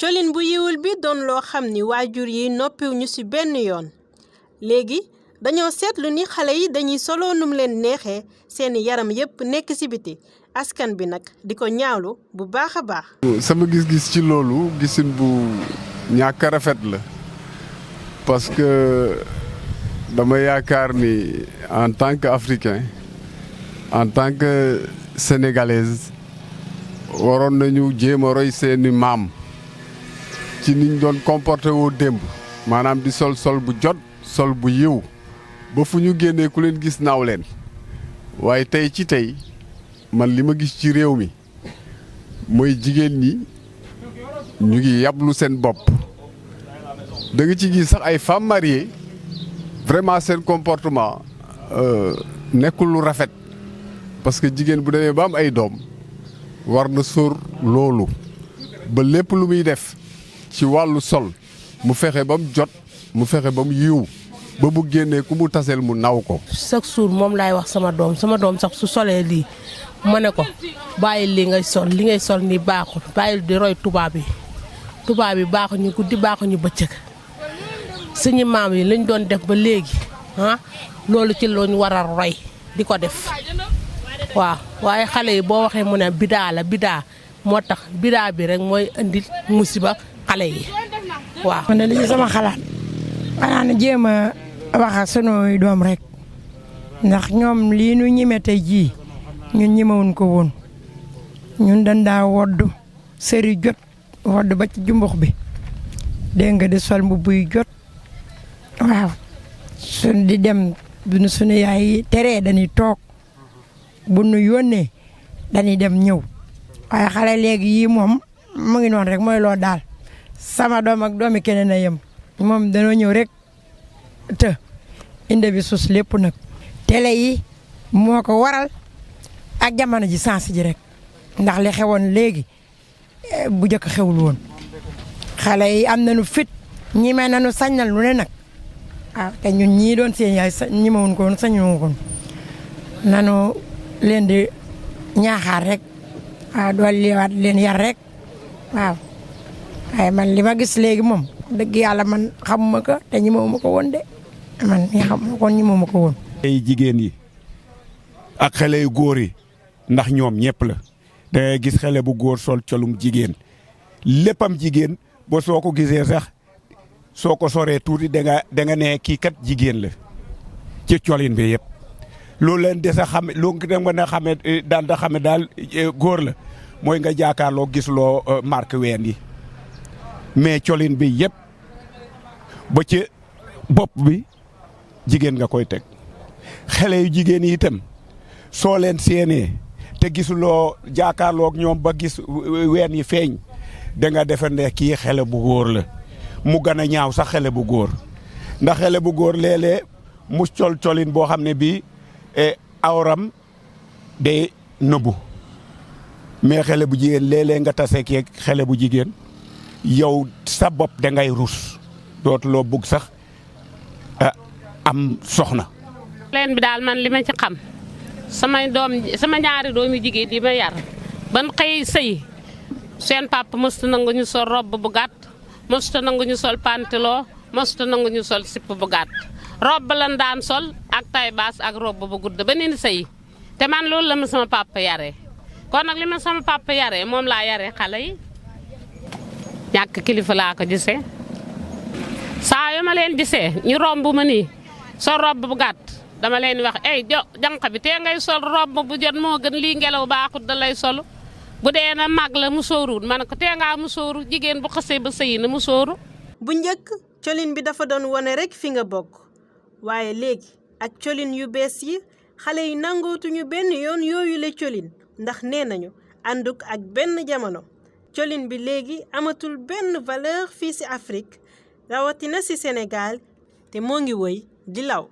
colin bu yiwul bi doon loo xam ni waajur yi noppiwuñu ci benn yoon léegi dañoo seetlu ni xale yi dañuy solo num leen neexee seeni yaram yépp nekk ci biti askan bi nag di ko ñaawlu bu baax a baax. sama gis-gis ci loolu gisin bu ñàkk a rafet la parce que dama yaakaar ni en tant qu'Africain en tant que sénégalaise waroon nañu jéem a roy seeni maam ci niñ doon comporté woo démb maanaam di sol bu jot sol bu yiw ba fu ñu génnee ku leen gis naaw leen waaye tey ci tey man li ma gis ci réew mi mooy jigéen ñi ñu ngi yablu seen bopp da nga ci gis sax ay femmes mariées vraiment seen comportement nekkul lu rafet parce que jigéen bu demee ba am ay doom war na sóor loolu ba lépp lu muy def ci wàllu sol mu fexe ba mu jot mu fexe ba mu yiw ba bu génnee ku mu taseel mu naw ko. chaque jour moom laay wax sama doom sax su solee lii ma ne ko bàyyi li ngay sol nii baaxul bàyyi di roy tubaab yi baaxuñu guddi baaxuñu bëccëg suñu maam yi lañ doon def ba léegi loolu ci lañ war a roy di ko def waaw waaye xale yi boo waxee mu ne bidaa moo tax bidaa bi rek mooy indi musiba xale yi waaw. man de li ci sama xalaat xanaa na jéem a wax ak sunu doom rek ndax ñoom lii nu ñime tey jii ñun ñimewuñ ko woon ñun dañ daa wodd sëri jot wodd ba ci jumbux bi dégg nga di sol mbubb buy jot waaw suñ di dem bu sunu yaay teree dañuy toog bu nu yónnee dañuy dem ñëw waaye xale léegi yii moom mu ngi noonu rek mooy loo daal sama doom ak doomi keneen a yem moom dañoo ñëw rek te inde bi sus lépp nag télé yi moo ko waral ak jamono ji sens ji rek ndax li xewoon léegi bu njëkk xewul woon xale yi am nañu fit ñi may nañu sañnal lu ne nag waaw te ñun ñii doon seen yaay ñi ma woon ko woon sañu woon ko nanu leen di ñaaxaar rek waaw dolliwaat leen yar rek waaw waaye man li ma gis léegi moom dëgg yàlla man xamuma ko te ñi ma ko woon de man ñi xamuma ko ñi ma ko woon. ay jigéen yi ak xale yu góor yi ndax ñoom ñëpp la da ngay gis xale bu góor sol colum jigéen léppam jigéen ba soo ko gisee sax soo ko soree tuuti da nga ne kii kat jigéen la ci colin bi yëpp loolu leen des a xam lu nga mën a xamee daal góor la mooy nga jaakaarloo gis loo marque ween yi mais colin bi yëpp ba ci bopp bi jigéen nga koy teg xale yu jigéen yi itam soo leen séenee te gisuloo jaakaarloo ak ñoom ba gis ween yi feeñ da nga defe ne kii xale bu góor la mu gën a ñaaw sax xale bu góor ndax xale bu góor léeg-léeg mu colin boo xam ne bii awram day nëbbu mais xale bu jigéen léeg-léeg nga tase ki xale bu jigéen yow sa bopp da ngay rus dootuloo bugg sax am soxna. leen bi daal man li ma ci xam sama ñaari doom yu jigéen yi ma yar ban xëy sëy seen papa mësta nangu ñu sol robe bu gàtt mësta nangu ñu sol pantalon mësta nangu ñu sol sipp bu gàtt robe lan daan sol ak tay baas ak robe bu gudd ba ni sëy te man loolu la ma sama papa yaree kon nag li ma sama papa yaree moom laa yaree xale yi ñàkk kilifa laa ko gisee saa yu ma leen gisee ñu romb ma nii sol robe bu gàtt dama leen wax jànq bi tee ngay sol robe bu jot moo gën lii ngelaw baaxut da lay sol bu dee na mag la mu sóoruwut ma ne ko tee ngaa mu sóoru jigéen bu xasee ba sëyi na mu sóoru. bu njëkk colin bi dafa doon wone rek fi nga bokk waaye léegi ak colin yu bees yi xale yi nangootuñu benn yoon yooyu la colin ndax nee nañu ànduk ak benn jamono colin bi léegi amatul benn valeur fii ci Afrique rawatina ci Sénégal te moo ngi woy di law.